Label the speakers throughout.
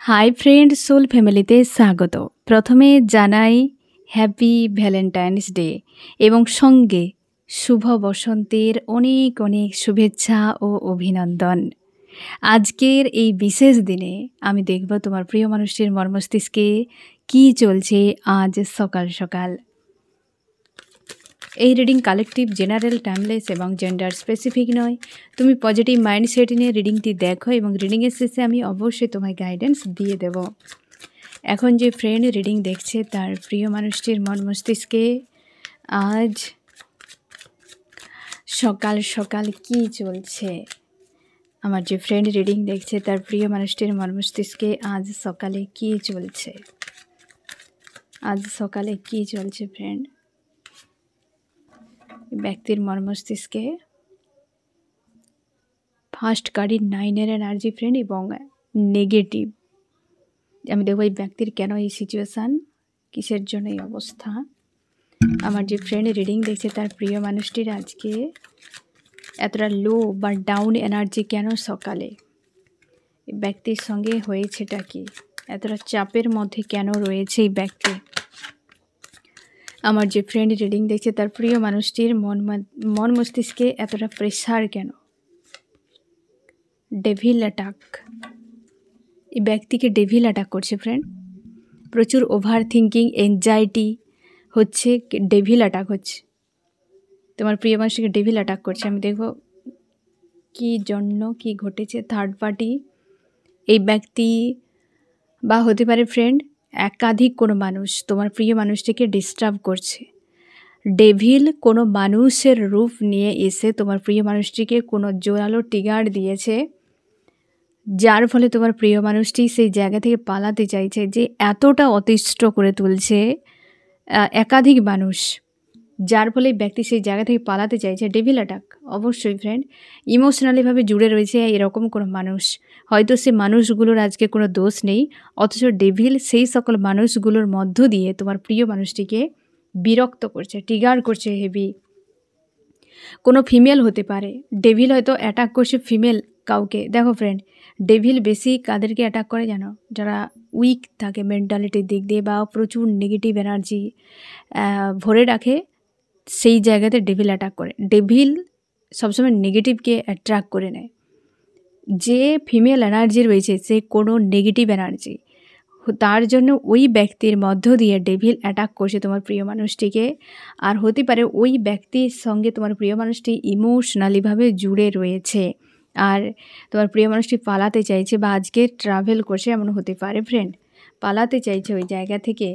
Speaker 1: Hi friend soul ফ্যামিলিতে স্বাগত। প্রথমে জানাই হ্যাপি ভ্যালেন্টাইন্স ডে এবং সঙ্গে শুভ বসন্তের অনেক অনেক শুভেচ্ছা ও অভিনন্দন। আজকের এই বিশেষ দিনে আমি দেখব তোমার প্রিয় মানুষটির মর্মস্তিষ্কে কী চলছে আজ সকাল সকাল। এই রিডিং কালেকটিভ, জেনারেল, টাইমলেস এবং জেন্ডার স্পেসিফিক নয়। তুমি পজিটিভ মাইন্ডসেট নিয়ে রিডিংটি দেখো এবং রিডিংয়ের শেষে আমি অবশ্যই তোমায় গাইডেন্স দিয়ে দেব। এখন যে ফ্রেন্ড রিডিং দেখছে তার প্রিয় মানুষটির মন মস্তিষ্কে আজ সকাল সকাল কী চলছে। আমার যে ফ্রেন্ড রিডিং দেখছে তার প্রিয় মানুষটির মন মস্তিষ্কে আজ সকালে কী চলছে। আজ সকালে কী চলছে ফ্রেন্ড ব্যক্তির মর্মস্তিষ্কে। ফার্স্ট কার্ডই 9 এনার্জি ফ্রেন্ড এবং নেগেটিভ। আমি দেখব এই ব্যক্তির কেন এই সিচুয়েশান, কিসের জন্য এই অবস্থা। আমার যে ফ্রেন্ড রিডিং দেখছে তার প্রিয় মানুষটির আজকে এতটা লো বা ডাউন এনার্জি কেন সকালে, এই ব্যক্তির সঙ্গে হয়েছেটা কি, এতটা চাপের মধ্যে কেন রয়েছে এই ব্যক্তি। আমার যে ফ্রেন্ড রিডিং দেখছে তার প্রিয় মানুষটির মন মস্তিষ্কে এতটা প্রেশার কেন। ডেভিল অ্যাটাক, এই ব্যক্তিকে ডেভিল অ্যাটাক করছে ফ্রেন্ড। প্রচুর ওভার থিঙ্কিং, এনজাইটি হচ্ছে, ডেভিল অ্যাটাক হচ্ছে। তোমার প্রিয় মানুষটিকে ডেভিল অ্যাটাক করছে। আমি দেখব কী জন্য, কী ঘটেছে। থার্ড পার্টি, এই ব্যক্তি বা হতে পারে ফ্রেন্ড একাধিক কোনো মানুষ তোমার প্রিয় মানুষটিকে ডিস্টার্ব করছে। ডেভিল কোনো মানুষের রূপ নিয়ে এসে তোমার প্রিয় মানুষটিকে কোনো জোরালো ট্রিগার দিয়েছে, যার ফলে তোমার প্রিয় মানুষটি সেই জায়গা থেকে পালাতে চাইছে। যে এতটা অতিষ্ঠ করে তুলছে একাধিক মানুষ, যার ফলে ব্যক্তি সেই জায়গা থেকে পালাতে চাইছে। ডেভিল অ্যাটাক অবশ্যই ফ্রেন্ড ইমোশনালিভাবে জুড়ে রয়েছে এরকম কোনো মানুষ। হয়তো সে মানুষগুলোর আজকে কোনো দোষ নেই, অথচ ডেভিল সেই সকল মানুষগুলোর মধ্য দিয়ে তোমার প্রিয় মানুষটিকে বিরক্ত করছে, ট্রিগার করছে হেভি। কোনো ফিমেল হতে পারে, ডেভিল হয়তো অ্যাটাক করছে ফিমেল কাউকে। দেখো ফ্রেন্ড ডেভিল বেশি কাদেরকে অ্যাটাক করে জানো, যারা উইক থাকে মেন্টালিটির দিক দিয়ে বা প্রচুর নেগেটিভ এনার্জি ভরে রাখে, সেই জায়গাতে ডেভিল অ্যাটাক করে। ডেভিল সবসময় নেগেটিভকে অ্যাট্রাক্ট করে নেয়। যে ফিমেল এনার্জি রয়েছে সে কোনো নেগেটিভ এনার্জি, তার জন্য ওই ব্যক্তির মধ্য দিয়ে ডেভিল অ্যাটাক করছে তোমার প্রিয় মানুষটিকে। আর হতে পারে ওই ব্যক্তির সঙ্গে তোমার প্রিয় মানুষটি ইমোশনালিভাবে জুড়ে রয়েছে আর তোমার প্রিয় মানুষটি পালাতে চাইছে বা আজকে ট্রাভেল করছে, এমন হতে পারে ফ্রেন্ড। পালাতে চাইছে ওই জায়গা থেকে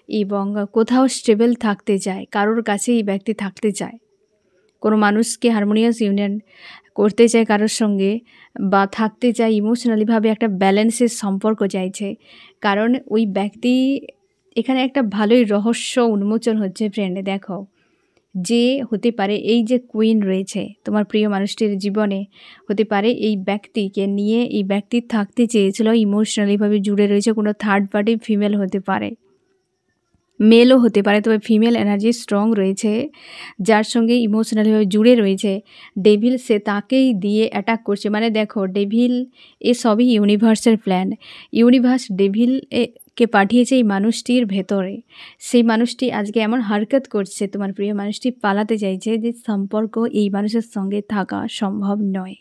Speaker 1: এবং কোথাও স্টেবল থাকতে চায়, কারোর কাছে এই ব্যক্তি থাকতে চায়, কোনো মানুষকে হারমোনিয়াস ইউনিয়ন করতে চায় কারোর সঙ্গে বা থাকতে চায় ইমোশনালিভাবে, একটা ব্যালেন্সের সম্পর্ক চাইছে। কারণ ওই ব্যক্তি এখানে একটা ভালোই রহস্য উন্মোচন হচ্ছে ফ্রেন্ড। দেখো যে হতে পারে এই যে কুইন রয়েছে তোমার প্রিয় মানুষটির জীবনে, হতে পারে এই ব্যক্তিকে নিয়ে এই ব্যক্তি থাকতে চেয়েছিল, ইমোশনালিভাবে জুড়ে রয়েছে। কোনো থার্ড পার্টি ফিমেল হতে পারে, মেলও হতে পারে, তবে ফিমেল এনার্জি স্ট্রং রয়েছে, যার সঙ্গে ইমোশনালিভাবে জুড়ে রয়েছে ডেভিল। সে তাকেই দিয়ে অ্যাটাক করছে। মানে দেখো ডেভিল এ সবই ইউনিভার্সের প্ল্যান। ইউনিভার্স ডেভিল কে পাঠিয়েছে এই মানুষটির ভেতরে। সেই মানুষটি আজকে এমন হারকত করছে, তোমার প্রিয় মানুষটি পালাতে চাইছে, যে সম্পর্ক এই মানুষের সঙ্গে থাকা সম্ভব নয়।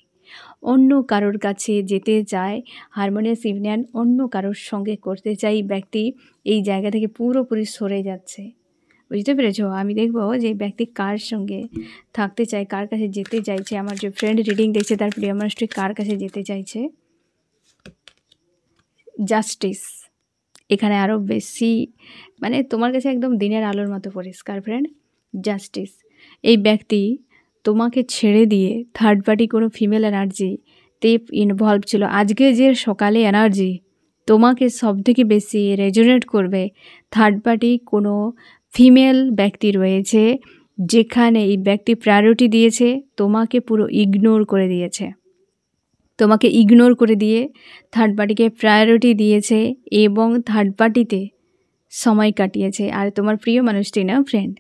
Speaker 1: অন্য কারোর কাছে যেতে চায়, হারমোনিয়াস ইউনিয়ন অন্য কারোর সঙ্গে করতে চাই ব্যক্তি এই জায়গা থেকে পুরোপুরি সরে যাচ্ছে। বুঝতে পেরেছ? আমি দেখব যে ব্যক্তি কার সঙ্গে থাকতে চায়, কার কাছে যেতে চাইছে। আমার যে ফ্রেন্ড রিডিং দেখছে তার প্রিয় মানুষটি কার কাছে যেতে চাইছে। জাস্টিস এখানে আরও বেশি, মানে তোমার কাছে একদম দিনের আলোর মতো পরিষ্কার ফ্রেন্ড। জাস্টিস, এই ব্যক্তি তোমাকে ছেড়ে দিয়ে থার্ড পার্টি কোনো ফিমেল এনার্জি তে ইনভলভ ছিল। আজকে যে সকালে এনার্জি তোমাকে সবথেকে বেশি রেজোনেট করবে, থার্ড পার্টি কোনো ফিমেল ব্যক্তি রয়েছে, যেখানে এই ব্যক্তি প্রায়োরিটি দিয়েছে, তোমাকে পুরো ইগনোর করে দিয়েছে। তোমাকে ইগনোর করে দিয়ে থার্ড পার্টিকে প্রায়োরিটি দিয়েছে এবং থার্ড পার্টিতে সময় কাটিয়েছে। আর তোমার প্রিয় মানুষটি না ফ্রেন্ড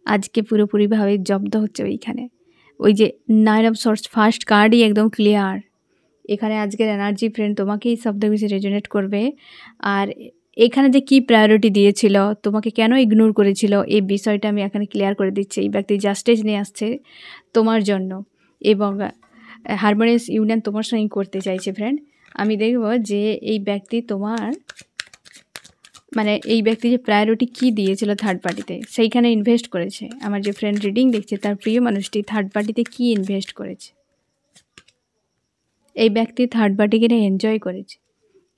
Speaker 1: আজকে পুরোপুরিভাবে জব্দ হচ্ছে ওইখানে। ওই যে 9 অফ সোর্স ফার্স্ট কার্ডই একদম ক্লিয়ার। এখানে আজকের এনার্জি ফ্রেন্ড তোমাকেই সবথেকে বেশি রেজোনেট করবে। আর এখানে যে কি প্রায়োরিটি দিয়েছিল, তোমাকে কেন ইগনোর করেছিল, এই বিষয়টা আমি এখানে ক্লিয়ার করে দিচ্ছি। এই ব্যক্তি জাস্টিস নিয়ে আসছে তোমার জন্য এবং হারমোনিয়াস ইউনিয়ন তোমার সঙ্গে করতে চাইছে ফ্রেন্ড। আমি দেখব যে এই ব্যক্তি তোমার মানে এই ব্যক্তি যে প্রায়োরিটি কী দিয়েছিল থার্ড পার্টিতে, সেইখানে ইনভেস্ট করেছে। আমার যে ফ্রেন্ড রিডিং দেখছে তার প্রিয় মানুষটি থার্ড পার্টিতে কী ইনভেস্ট করেছে। এই ব্যক্তি থার্ড পার্টিকে নিয়ে এনজয় করেছে।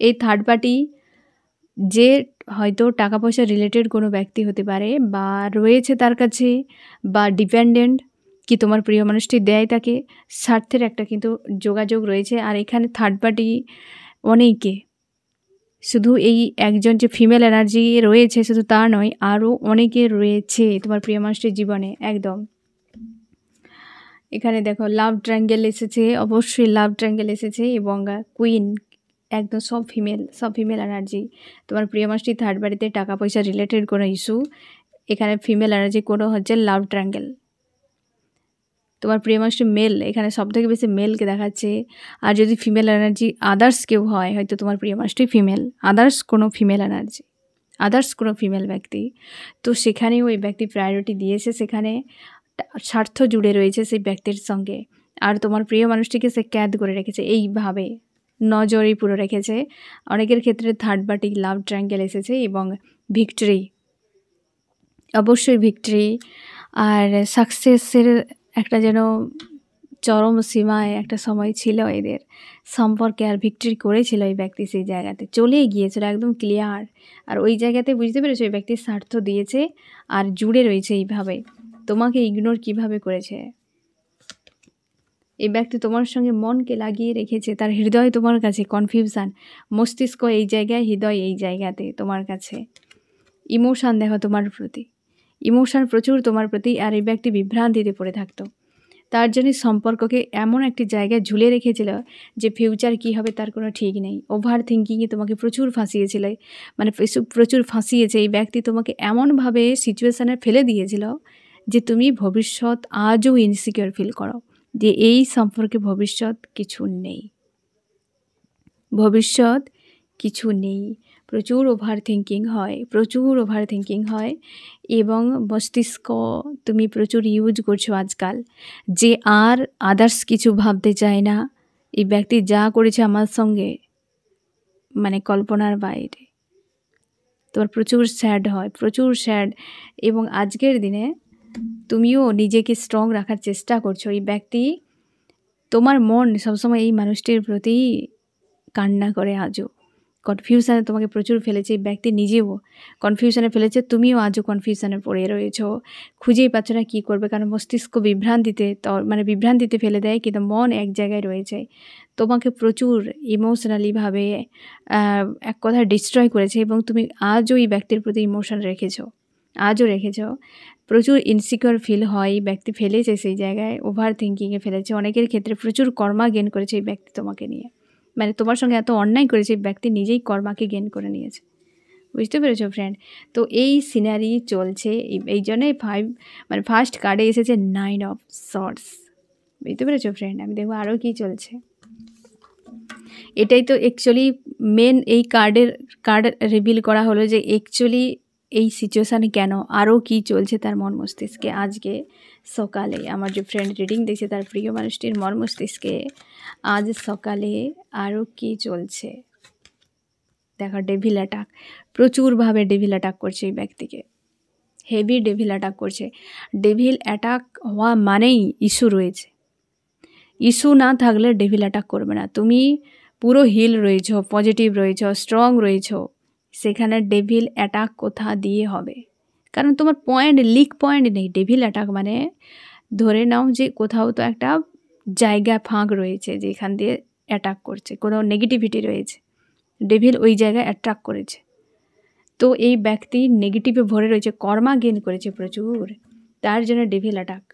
Speaker 1: এই থার্ড পার্টি যে হয়তো টাকা পয়সা রিলেটেড কোনো ব্যক্তি হতে পারে বা রয়েছে তার কাছে, বা ডিপেন্ডেন্ট, কি তোমার প্রিয় মানুষটি দেয় তাকে, স্বার্থের একটা কিন্তু যোগাযোগ রয়েছে। আর এখানে থার্ড পার্টি অনেকে, শুধু এই একজন যে ফিমেল এনার্জি রয়েছে শুধু তা নয়, আরও অনেকে রয়েছে তোমার প্রিয় মানুষটির জীবনে। একদম এখানে দেখো লাভ ট্রায়াঙ্গেল এসেছে, অবশ্যই লাভ ট্রায়াঙ্গেল এসেছে এবং কুইন, একদম সব ফিমেল এনার্জি। তোমার প্রিয় মানুষটি থার্ড বাড়িতে টাকা পয়সা রিলেটেড কোনো ইস্যু, এখানে ফিমেল এনার্জি কোনো হচ্ছে লাভ ট্রায়াঙ্গেল। তোমার প্রিয় মানুষটি মেল, এখানে সবথেকে বেশি মেলকে দেখাচ্ছে। আর যদি ফিমেল এনার্জি আদার্স কেউ হয়, হয়তো তোমার প্রিয় মানুষটি ফিমেল, আদার্স কোনো ফিমেল এনার্জি, আদার্স কোনো ফিমেল ব্যক্তি, তো সেখানেও ওই ব্যক্তি প্রায়োরিটি দিয়েছে, সেখানে স্বার্থ জুড়ে রয়েছে সেই ব্যক্তির সঙ্গে। আর তোমার প্রিয় মানুষটিকে সে ক্যাদ করে রেখেছে, এইভাবে নজরেই পুরো রেখেছে। অনেকের ক্ষেত্রে থার্ড পার্টি লাভ ট্রায়াঙ্গেল এসেছে এবং ভিক্টরি, অবশ্যই ভিক্টরি আর সাকসেসের একটা যেন চরম সীমায় একটা সময় ছিল এদের সম্পর্কে, আর ভিক্টরি করেছিল এই ব্যক্তি, সেই জায়গাতে চলে গিয়েছিল একদম ক্লিয়ার। আর ওই জায়গাতে বুঝতে পেরেছো এই ব্যক্তির স্বার্থ দিয়েছে আর জুড়ে রয়েছে এইভাবে, তোমাকে ইগনোর কিভাবে করেছে। এই ব্যক্তি তোমার সঙ্গে মনকে লাগিয়ে রেখেছে, তার হৃদয় তোমার কাছে, কনফিউশন, মস্তিষ্ক এই জায়গায়, হৃদয় এই জায়গাতে তোমার কাছে। ইমোশান দেখো তোমার প্রতি, ইমোশান প্রচুর তোমার প্রতি। আর এই ব্যক্তি বিভ্রান্তিতে পড়ে থাকতো, তার জন্য সম্পর্ককে এমন একটি জায়গায় ঝুলে রেখেছিল যে ফিউচার কী হবে তার কোনো ঠিক নেই। ওভার থিঙ্কিংয়ে তোমাকে প্রচুর ফাঁসিয়েছিল, মানে প্রচুর ফাঁসিয়েছে এই ব্যক্তি, তোমাকে এমনভাবে সিচুয়েশানে ফেলে দিয়েছিল যে তুমি ভবিষ্যৎ আজও ইনসিকিউর ফিল করো যে এই সম্পর্কে ভবিষ্যৎ কিছু নেই, ভবিষ্যৎ কিছু নেই। প্রচুর ওভার থিঙ্কিং হয় এবং মস্তিষ্ক তুমি প্রচুর ইউজ করছো আজকাল, যে আর আদার্স কিছু ভাবতে চায় না। এই ব্যক্তি যা করেছে আমার সঙ্গে মানে কল্পনার বাইরে। তোমার প্রচুর স্যাড এবং আজকের দিনে তুমিও নিজেকে স্ট্রং রাখার চেষ্টা করছো। এই ব্যক্তি, তোমার মন সবসময় এই মানুষটির প্রতি কান্না করে, আজও কনফিউশানে তোমাকে প্রচুর ফেলেছে। এই ব্যক্তি নিজেও কনফিউশনে ফেলেছে, তুমিও আজও কনফিউশনে পড়ে রয়েছো, খুঁজেই পাচ্ছ না কী করবে, কারণ মস্তিষ্ক বিভ্রান্তিতে ফেলে দেয়, কিন্তু মন এক জায়গায় রয়েছে। তোমাকে প্রচুর ইমোশনালিভাবে এক কথা ডিস্ট্রয় করেছে এবং তুমি আজও এই ব্যক্তির প্রতি ইমোশন রেখেছো, প্রচুর ইনসিকিউর ফিল হয়। ব্যক্তি ফেলেছে সেই জায়গায়, ওভার থিঙ্কিংয়ে ফেলেছে। অনেকের ক্ষেত্রে প্রচুর কর্মা গেন করেছে এই ব্যক্তি তোমাকে নিয়ে, মানে তোমার সঙ্গে এত অন্যায় করেছে ব্যক্তি, নিজেই কর্মাকে গেন করে নিয়েছে। বুঝতে পেরেছো ফ্রেন্ড? তো এই সিনারি চলছে, এই জন্যই ফার্স্ট কার্ডে এসেছে 9 অফ সর্টস। বুঝতে পেরেছো ফ্রেন্ড? আমি দেখবো আরও কী চলছে। এটাই তো অ্যাকচুয়ালি মেন, এই কার্ড রিভিল করা হলো যে অ্যাকচুয়ালি এই সিচুয়েশানে কেন, আরও কী চলছে তার মন মস্তিষ্কে। আজকে সকালে আমার যে ফ্রেন্ড রিডিং দেখছে তার প্রিয় মানুষটির মন মস্তিষ্কে আজ সকালে আরও কী চলছে দেখো। ডেভিল অ্যাটাক, প্রচুরভাবে ডেভিল অ্যাটাক করছে এই ব্যক্তিকে, হেভি ডেভিল অ্যাটাক করছে। ডেভিল অ্যাটাক হওয়া মানেই ইস্যু রয়েছে, ইস্যু না থাকলে ডেভিল অ্যাটাক করবে না। তুমি পুরো হিল রয়েছো, পজিটিভ রয়েছো, স্ট্রং রয়েছো, সেখানে ডেভিল অ্যাটাক কোথা দিয়ে হবে? কারণ তোমার লিক পয়েন্ট নেই। ডেভিল অ্যাটাক মানে ধরে নাও যে কোথাও তো একটা জায়গা ফাঁক রয়েছে যেখান দিয়ে অ্যাটাক করছে, কোনো নেগেটিভিটি রয়েছে, ডেভিল ওই জায়গায় অ্যাট্রাক্ট করেছে। তো এই ব্যক্তি নেগেটিভে ভরে রয়েছে, কর্মা গেন করেছে প্রচুর, তার জন্য ডেভিল অ্যাটাক।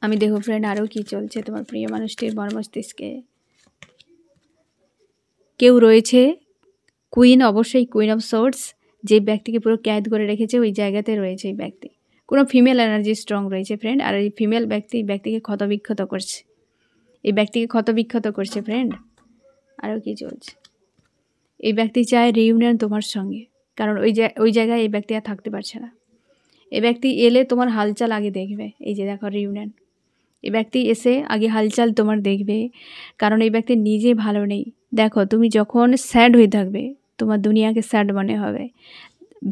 Speaker 1: আমি দেখো ফ্রেন্ড আরও কী চলছে তোমার প্রিয় মানুষটির মন মস্তিষ্কে। কেউ রয়েছে কুইন, অবশ্যই কুইন অফ সোর্ডস, যে ব্যক্তিকে পুরো ক্যাদ করে রেখেছে ওই জায়গাতে রয়েছে এই ব্যক্তি। কোনো ফিমেল এনার্জি স্ট্রং রয়েছে ফ্রেন্ড, আর এই ফিমেল ব্যক্তিকে ক্ষতবিক্ষত করছে। এই ব্যক্তিকে ক্ষতবিক্ষত করছে ফ্রেন্ড। আরও কি চলছে, এই ব্যক্তি চায় রিইউনিয়ন তোমার সঙ্গে, কারণ ওই জায়গায় এই ব্যক্তি আর থাকতে পারছে না। এই ব্যক্তি এলে তোমার হালচাল আগে দেখবে, এই যে দেখো রিইউনিয়ন। এই ব্যক্তি এসে আগে হালচাল তোমার দেখবে, কারণ এই ব্যক্তি নিজে ভালো নেই। দেখো তুমি যখন স্যাড হয়ে থাকবে তোমার দুনিয়াকে স্যাড মনে হবে।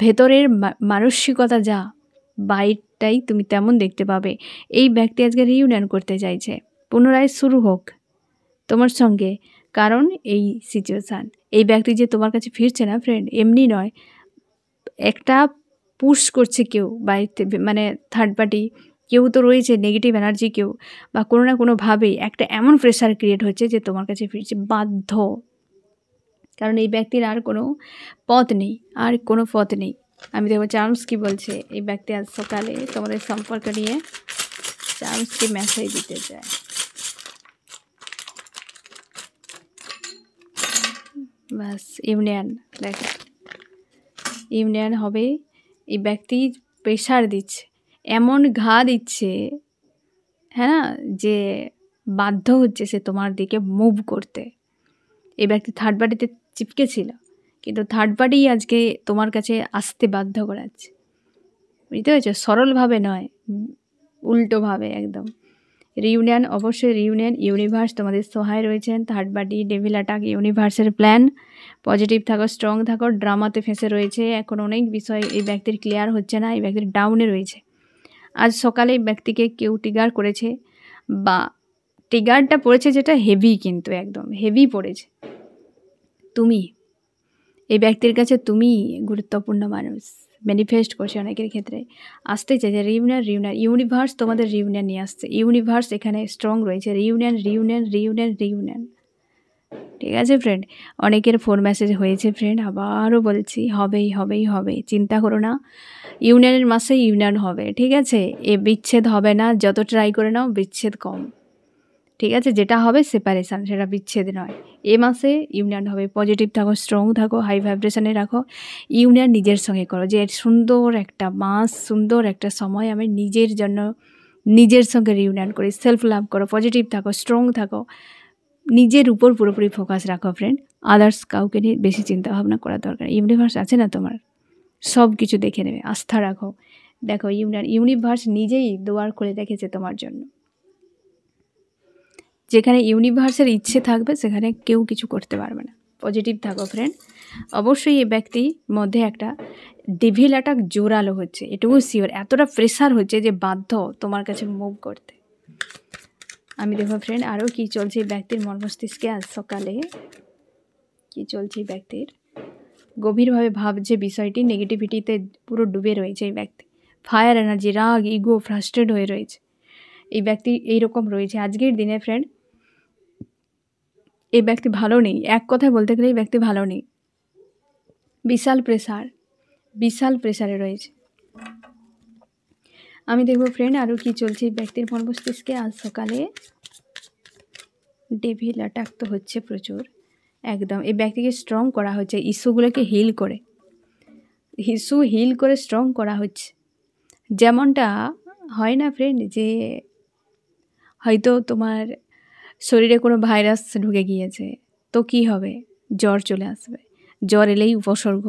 Speaker 1: ভেতরের মানসিকতা যা, বাইরটাই তুমি তেমন দেখতে পাবে। এই ব্যক্তি আজকে রিইউনিয়ন করতে চাইছে, পুনরায় শুরু হোক তোমার সঙ্গে, কারণ এই সিচুয়েশান। এই ব্যক্তি যে তোমার কাছে ফিরছে না ফ্রেন্ড, এমনি নয়, একটা পুশ করছে কেউ বাইরে, মানে থার্ড পার্টি কেউ তো রয়েছে, নেগেটিভ এনার্জি কেউ, বা কোনো না কোনোভাবেই একটা এমন প্রেশার ক্রিয়েট হচ্ছে যে তোমার কাছে ফিরছে বাধ্য। কারণ এই ব্যক্তির আর কোনো পথ নেই, আর কোনো পথ নেই। আমি দেখবো চার্মস কি বলছে। এই ব্যক্তি আজ সকালে তোমাদের সম্পর্ক নিয়ে চার্মসকে মেসেজ দিতে চায়। বাস ইউনিয়ন, দেখো ইউনিয়ন হবে। এই ব্যক্তি প্রেশার দিচ্ছে, এমন ঘা দিচ্ছে, হ্যাঁ, যে বাধ্য হচ্ছে সে তোমার দিকে মুভ করতে। এই ব্যক্তি থার্ড পার্টিতে চিপকে ছিল, কিন্তু থার্ড পার্টি আজকে তোমার কাছে আসতে বাধ্য করাচ্ছে। বুঝতে পেরেছো? সরলভাবে নয়, উল্টোভাবে একদম। রিইউনিয়ন, অবশ্যই রিইউনিয়ন। ইউনিভার্স তোমাদের সহায় রয়েছেন। থার্ড পার্টি, ডেভিল অ্যাটাক, ইউনিভার্সের প্ল্যান। পজিটিভ থাকো, স্ট্রং থাকো। ড্রামাতে ফেঁসে রয়েছে এখন, অনেক বিষয় এই ব্যক্তির ক্লিয়ার হচ্ছে না, এই ব্যক্তির ডাউনে রয়েছে। আজ সকালে এই ব্যক্তিকে কেউ ট্রিগার করেছে, বা ট্রিগারটা পড়েছে যেটা হেভি, কিন্তু একদম হেভি পড়েছে। তুমি এই ব্যক্তির কাছে তুমি গুরুত্বপূর্ণ মানুষ, ম্যানিফেস্ট করছে অনেকের ক্ষেত্রে। আসতে চাইছে রিইউনিয়ন, ইউনিভার্স তোমাদের রিইউনিয়ন নিয়ে আসছে। ইউনিভার্স এখানে স্ট্রং রয়েছে। রিইউনিয়ন। ঠিক আছে ফ্রেন্ড, অনেকের ফোন মেসেজ হয়েছে ফ্রেন্ড, আবারও বলছি হবে, চিন্তা করো না। ইউনিয়নের মাসে ইউনিয়ন হবে, ঠিক আছে? এ বিচ্ছেদ হবে না, যত ট্রাই করে নাও বিচ্ছেদ কম, ঠিক আছে? যেটা হবে সেপারেশান, সেটা বিচ্ছেদ নয়। এ মাসে ইউনিয়ন হবে। পজিটিভ থাকো, স্ট্রং থাকো, হাই ভাইব্রেশনে রাখো। ইউনিয়ন নিজের সঙ্গে করো, যে সুন্দর একটা মাস, সুন্দর একটা সময় আমি নিজের জন্য, নিজের সঙ্গে রিউনিয়ন করি। সেলফ লাভ করো, পজিটিভ থাকো, স্ট্রং থাকো, নিজের উপর পুরোপুরি ফোকাস রাখো ফ্রেন্ড। আদার্স কাউকে নিয়ে বেশি চিন্তা ভাবনা করার দরকার। ইউনিভার্স আছে না তোমার, সব কিছু দেখে নেবে, আস্থা রাখো। দেখো ইউনিভার্স নিজেই দুয়ার খুলে রেখেছে তোমার জন্য। যেখানে ইউনিভার্সের ইচ্ছে থাকবে সেখানে কেউ কিছু করতে পারবে না। পজিটিভ থাকো ফ্রেন্ড। অবশ্যই এই ব্যক্তির মধ্যে একটা ডেভিল অ্যাটাক জোরালো হচ্ছে, এটুকু শিওর। এতটা প্রেশার হচ্ছে যে বাধ্য তোমার কাছে মুভ করতে। আমি দেখো ফ্রেন্ড আরও কী চলছে এই ব্যক্তির মন মস্তিষ্কে। আজ সকালে কী চলছে এই ব্যক্তির, গভীরভাবে ভাবছে বিষয়টি, নেগেটিভিটিতে পুরো ডুবে রয়েছে এই ব্যক্তি। ফায়ার এনার্জি, রাগ, ইগো, ফ্রাস্ট্রেট হয়ে রয়েছে এই ব্যক্তি। এইরকম রয়েছে আজকের দিনে ফ্রেন্ড। এই ব্যক্তি ভালো নেই, এক কথায় বলতে গেলে এই ব্যক্তি ভালো নেই। বিশাল প্রেসারে রয়েছে। আমি দেখব ফ্রেন্ড আরও কী চলছে এই ব্যক্তির মন মস্তিষ্কে। আজ সকালে ডেভিল অ্যাটাক তো হচ্ছে প্রচুর, একদম। এই ব্যক্তিকে স্ট্রং করা হচ্ছে, ইস্যুগুলোকে হিল করে স্ট্রং করা হচ্ছে। যেমনটা হয় না ফ্রেন্ড, যে হয়তো তোমার শরীরে কোনো ভাইরাস ঢুকে গিয়েছে, তো কি হবে? জ্বর চলে আসবে। জ্বর এলেই উপসর্গ,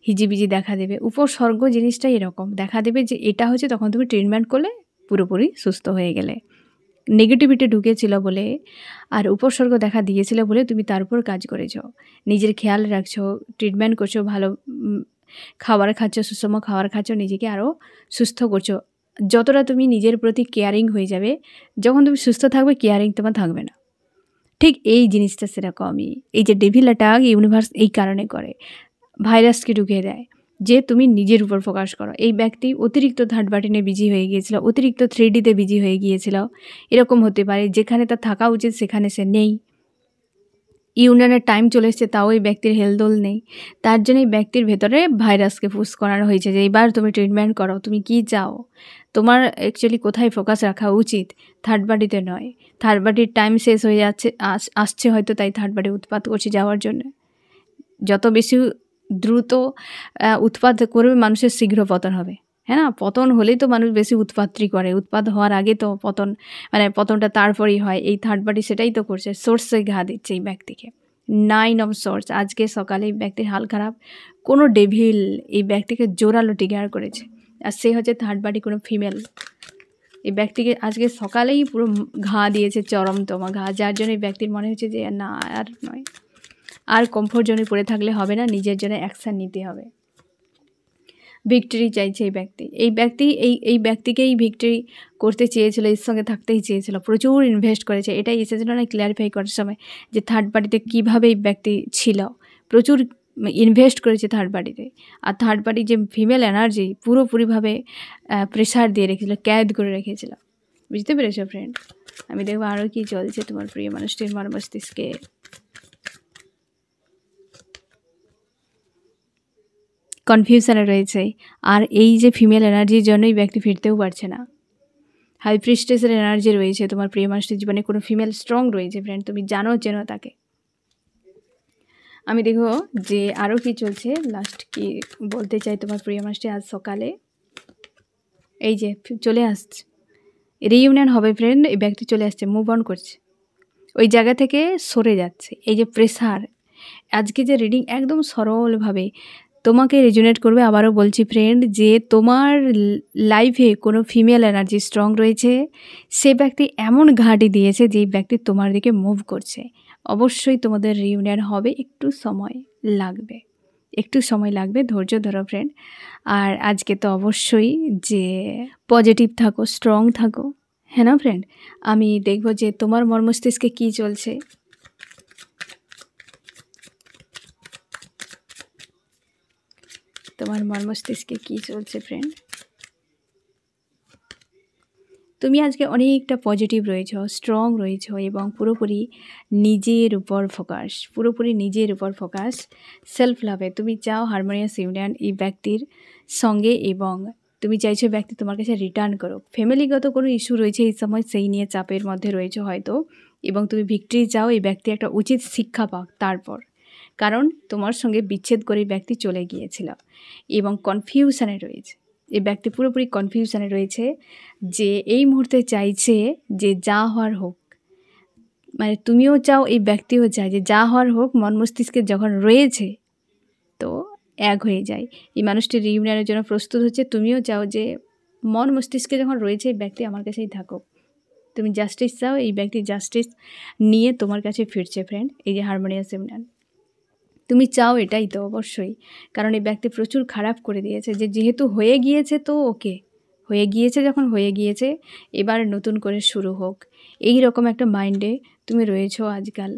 Speaker 1: হিজিবিজি দেখা দেবে। উপসর্গ জিনিসটা এরকম দেখা দেবে যে এটা হচ্ছে, তখন তুমি ট্রিটমেন্ট করলে পুরোপুরি সুস্থ হয়ে গেলে। নেগেটিভিটি ঢুকেছিল বলে আর উপসর্গ দেখা দিয়েছিল বলে তুমি তার উপর কাজ করেছো, নিজের খেয়াল রাখছো, ট্রিটমেন্ট করছো, ভালো খাবার খাচ্ছো, সুষম খাবার খাচ্ছো, নিজেকে আরও সুস্থ করছো। যতটা তুমি নিজের প্রতি কেয়ারিং হয়ে যাবে, যখন তুমি সুস্থ থাকবে কেয়ারিং তোমার থাকবে না। ঠিক এই জিনিসটা সেরকমই। এই যে ডেভিল অ্যাটাক ইউনিভার্স এই কারণে করে, ভাইরাসকে ঢুকিয়ে দেয়, যে তুমি নিজের উপর ফোকাস করো। এই ব্যক্তি অতিরিক্ত থার্ড বাটনে বিজি হয়ে গিয়েছিল, অতিরিক্ত 3Dতে বিজি হয়ে গিয়েছিল। এরকম হতে পারে, যেখানে তার থাকা উচিত সেখানে সে নেই। ইউনিয়নের টাইম চলে এসছে, তাও এই ব্যক্তির হেলদোল নেই। তার জন্য এই ব্যক্তির ভেতরে ভাইরাসকে পুশ করানো হয়েছে যে এবার তুমি ট্রিটমেন্ট করো, তুমি কি চাও, তোমার অ্যাকচুয়ালি কোথায় ফোকাস রাখা উচিত, থার্ড পার্টিতে নয়। থার্ড পার্টির টাইম শেষ হয়ে যাচ্ছে, আসছে হয়তো, তাই থার্ড পার্টি উৎপাত করছে যাওয়ার জন্য। যত বেশি দ্রুত উৎপাত করবে মানুষের শীঘ্র পতন হবে। হ্যাঁ না? পতন হলেই তো মানুষ বেশি উৎপাতই করে। উৎপাত হওয়ার আগে তো পতন, মানে পতনটা তারপরেই হয়। এই থার্ড পার্টি সেটাই তো করছে। সোর্সে ঘা দিচ্ছে এই ব্যক্তিকে। 9 অফ সোর্স, আজকে সকালে এই ব্যক্তির হাল খারাপ। কোনো ডেভিল এই ব্যক্তিকে জোরালো ট্রিগার করেছে। আর সে হচ্ছে থার্ড পার্টি কোনো ফিমেল। এই ব্যক্তিকে আজকে সকালেই পুরো ঘা দিয়েছে, চরমতম ঘা। যার জন্য এই ব্যক্তির মনে হচ্ছে যে না, আর নয়, আর কমফোর্ট জোনে পড়ে থাকলে হবে না, নিজের জন্য অ্যাকশান নিতে হবে। ভিক্টরি চাইছে এই ব্যক্তি। এই ব্যক্তিকেই ভিক্টরি করতে চেয়েছিল, এর সঙ্গে থাকতেই চেয়েছিল, প্রচুর ইনভেস্ট করেছে। এটাই এসেছিল না ক্লিয়ারিফাই করার সময়, যে থার্ড পার্টিতে কীভাবে এই ব্যক্তি ছিল। প্রচুর ইনভেস্ট করেছে থার্ড পার্টিতে। আর থার্ড পার্টি যে ফিমেল এনার্জি পুরোপুরিভাবে প্রেশার দিয়ে রেখেছিল, ক্যাদ করে রেখেছিল। বুঝতে পেরেছো ফ্রেন্ড? আমি দেখবো আরও কী চলছে তোমার প্রিয় মানুষটির মন মস্তিষ্কে। কনফিউশনে রয়েছে। আর এই যে ফিমেল এনার্জির জন্যই ব্যক্তি ফিরতেও পারছে না। হাই প্রিস্টেসের এনার্জি রয়েছে তোমার প্রিয় মানুষটির জীবনে। কোনো ফিমেল স্ট্রং রয়েছে ফ্রেন্ড, তুমি জানো চেনো তাকে। আমি দেখো যে আরও কি চলছে, লাস্ট কি বলতে চাই তোমার প্রিয় মানুষটি আজ সকালে। এই যে চলে আসছে, রিইউনিয়ন হবে ফ্রেন্ড। এই ব্যক্তি চলে আসছে, মুভ অন করছে, ওই জায়গা থেকে সরে যাচ্ছে। এই যে প্রেসার, আজকে যে রিডিং একদম সরলভাবে তোমাকে রেজোনেট করবে। আবারও বলছি ফ্রেন্ড, যে তোমার লাইফে কোনো ফিমেল এনার্জি স্ট্রং রয়েছে। সে ব্যক্তি এমন ঘাঁটি দিয়েছে যে ব্যক্তি তোমার দিকে মুভ করছে। অবশ্যই তোমাদের রিউনিয়ন হবে, একটু সময় লাগবে, একটু সময় লাগবে, ধৈর্য ধরো ফ্রেন্ড। আর আজকে তো অবশ্যই যে পজিটিভ থাকো, স্ট্রং থাকো, হ্যাঁ না ফ্রেন্ড? আমি দেখব যে তোমার মর্মস্তিষ্কে কী চলছে। তোমার মর্মস্তিষ্কে কী চলছে ফ্রেন্ড? তুমি আজকে অনেকটা পজিটিভ রয়েছ, স্ট্রং রয়েছ, এবং পুরোপুরি নিজের উপর ফোকাস, পুরোপুরি নিজের উপর ফোকাস, সেলফ লাভে তুমি চাও হারমোনিয়াস ইউনিয়ন এই ব্যক্তির সঙ্গে, এবং তুমি চাইছো ব্যক্তি তোমার কাছে রিটার্ন করো। ফ্যামিলিগত কোনো ইস্যু রয়েছে এই সময়, সেই নিয়ে চাপের মধ্যে রয়েছে হয়তো, এবং তুমি ভিক্টরি চাও এই ব্যক্তি একটা উচিত শিক্ষা পাক তারপর, কারণ তোমার সঙ্গে বিচ্ছেদ করে ব্যক্তি চলে গিয়েছিল এবং কনফিউশনে রয়েছে। এই ব্যক্তি পুরোপুরি কনফিউশনে রয়েছে, যে এই মুহূর্তে চাইছে যে যা হওয়ার হোক, মানে তুমিও চাও, এই ব্যক্তিও চায় যে যা হওয়ার হোক, মন মস্তিষ্কে যখন রয়েছে তো এক হয়ে যায়। এই মানুষটি রিউনিয়নের জন্য প্রস্তুত হচ্ছে। তুমিও চাও যে মন মস্তিষ্কে যখন রয়েছে এই ব্যক্তি আমার কাছেই থাকুক। তুমি জাস্টিস চাও, এই ব্যক্তি জাস্টিস নিয়ে তোমার কাছে ফিরছে ফ্রেন্ড। এই যে হারমোনিয়াস ইউনিয়ন তুমি চাও, এটাই তো অবশ্যই, কারণ এই ব্যক্তি প্রচুর খারাপ করে দিয়েছে। যে যেহেতু হয়ে গিয়েছে তো ওকে, হয়ে গিয়েছে যখন হয়ে গিয়েছে, এবার নতুন করে শুরু হোক, এই রকম একটা মাইন্ডে তুমি রয়েছো আজকাল।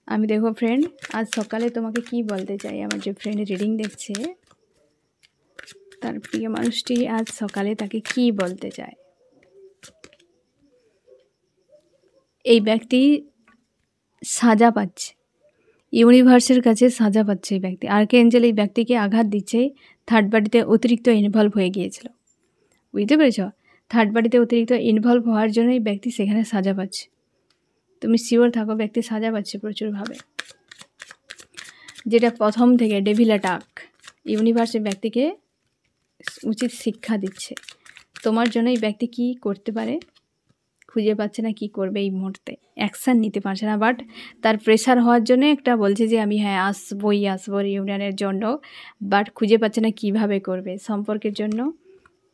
Speaker 1: আমি দেখো ফ্রেন্ড আজ সকালে তোমাকে কি বলতে চাই। আমার যে ফ্রেন্ড রিডিং দেখছে, তার প্রিয় মানুষটি আজ সকালে তাকে কি বলতে চায়। এই ব্যক্তি সাজা পাচ্ছে, ইউনিভার্সের কাছে সাজা পাচ্ছে এই ব্যক্তি। আর্কএঞ্জেল এই ব্যক্তিকে আঘাত দিচ্ছে, থার্ড পার্টিতে অতিরিক্ত ইনভলভ হয়ে গিয়েছিল। বুঝতে পেরেছ? থার্ড পার্টিতে অতিরিক্ত ইনভলভ হওয়ার জন্য এই ব্যক্তি সেখানে সাজা পাচ্ছে। তুমি শিওর থাকো, ব্যক্তি সাজা পাচ্ছে প্রচুরভাবে। যেটা প্রথম থেকে ডেভিল অ্যাটাক, ইউনিভার্সের ব্যক্তিকে উচিত শিক্ষা দিচ্ছে। তোমার জন্য এই ব্যক্তি কী করতে পারে খুঁজে পাচ্ছে না, কি করবে এই মুহূর্তে, অ্যাকশান নিতে পারছে না। বাট তার প্রেশার হওয়ার জন্য একটা বলছে যে আমি হ্যাঁ আসবো রিউনিয়নের জন্য, বাট খুঁজে পাচ্ছে না কিভাবে করবে। সম্পর্কের জন্য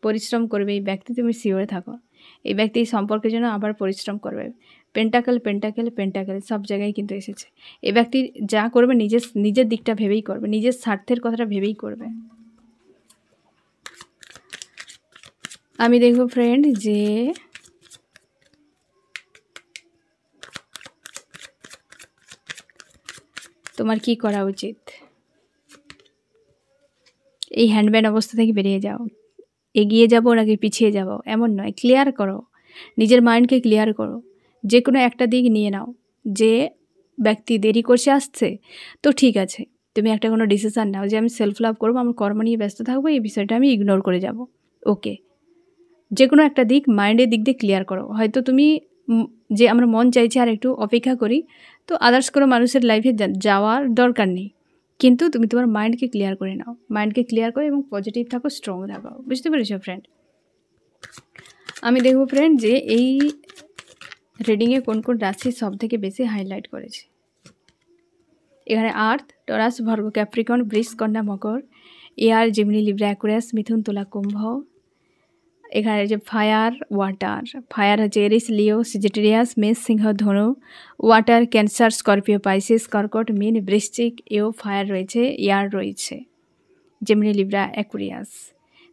Speaker 1: পরিশ্রম করবে এই ব্যক্তি, তুমি শিওর থাকো। এই ব্যক্তি এই সম্পর্কের জন্য আবার পরিশ্রম করবে। পেন্টাকেল পেন্টাকেল পেন্টাকেল সব জায়গায় কিন্তু এসেছে। এই ব্যক্তি যা করবে নিজের দিকটা ভেবেই করবে, নিজের স্বার্থের কথাটা ভেবেই করবে। আমি দেখব ফ্রেন্ড যে তোমার কি করা উচিত। এই হ্যান্ডব্যান্ড অবস্থা থেকে বেরিয়ে যাও। এগিয়ে যাব নাকি পিছিয়ে যাব এমন নয়, ক্লিয়ার করো, নিজের মাইন্ডকে ক্লিয়ার করো। যে কোনো একটা দিক নিয়ে নাও। যে ব্যক্তি দেরি করছে আসছে তো ঠিক আছে, তুমি একটা কোনো ডিসিশান নাও যে আমি সেলফ লাভ করবো, আমার কর্ম নিয়ে ব্যস্ত থাকবো, এই বিষয়টা আমি ইগনোর করে যাব। ওকে, যে কোনো একটা দিক মাইন্ডের দিক দিয়ে ক্লিয়ার করো। হয়তো তুমি যে আমার মন চাইছে আর একটু অপেক্ষা করি, তো আদার্স কোনো মানুষের লাইফে যাওয়ার দরকার নেই। কিন্তু তুমি তোমার মাইন্ডকে ক্লিয়ার করে নাও, মাইন্ডকে ক্লিয়ার করো এবং পজিটিভ থাকো, স্ট্রং থাকো। বুঝতে পেরেছো ফ্রেন্ড? আমি দেখবো ফ্রেন্ড যে এই রিডিংয়ে কোন কোন রাশি সব থেকে বেশি হাইলাইট করেছে। এখানে আর্থ, টরাস, ভার্গ, ক্যাপ্রিকন, বৃষ, কন্যা, মকর, এয়ার, জেমিনি, লিব্রা, অ্যাকুয়ারিয়াস, মিথুন, তুলা, কুম্ভ। এখানে যে ফায়ার, ওয়াটার, ফায়ার হচ্ছে এরিস, লিও, সেজিটেরিয়াস, মেষ, সিংহ, ধনু। ওয়াটার ক্যান্সার, স্করপিও, পাইসিস, কর্কট, মীন, বৃশ্চিক। এও ফায়ার রয়েছে, এয়ার রয়েছে, জেমিনি, লিব্রা, অ্যাকুয়ারিয়াস।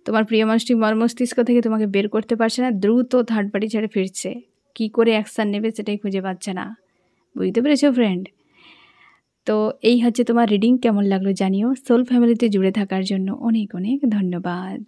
Speaker 1: তোমার প্রিয় মানুষটি মর্মস্তিষ্ক থেকে তোমাকে বের করতে পারছে না, দ্রুত থার্ড পার্টি ছেড়ে ফিরছে, কী করে অ্যাকশান নেবে সেটাই খুঁজে পাচ্ছে না। বুঝতে পেরেছো ফ্রেন্ড? তো এই হচ্ছে তোমার রিডিং। কেমন লাগলো জানিও। সোল ফ্যামিলিতে জুড়ে থাকার জন্য অনেক অনেক ধন্যবাদ।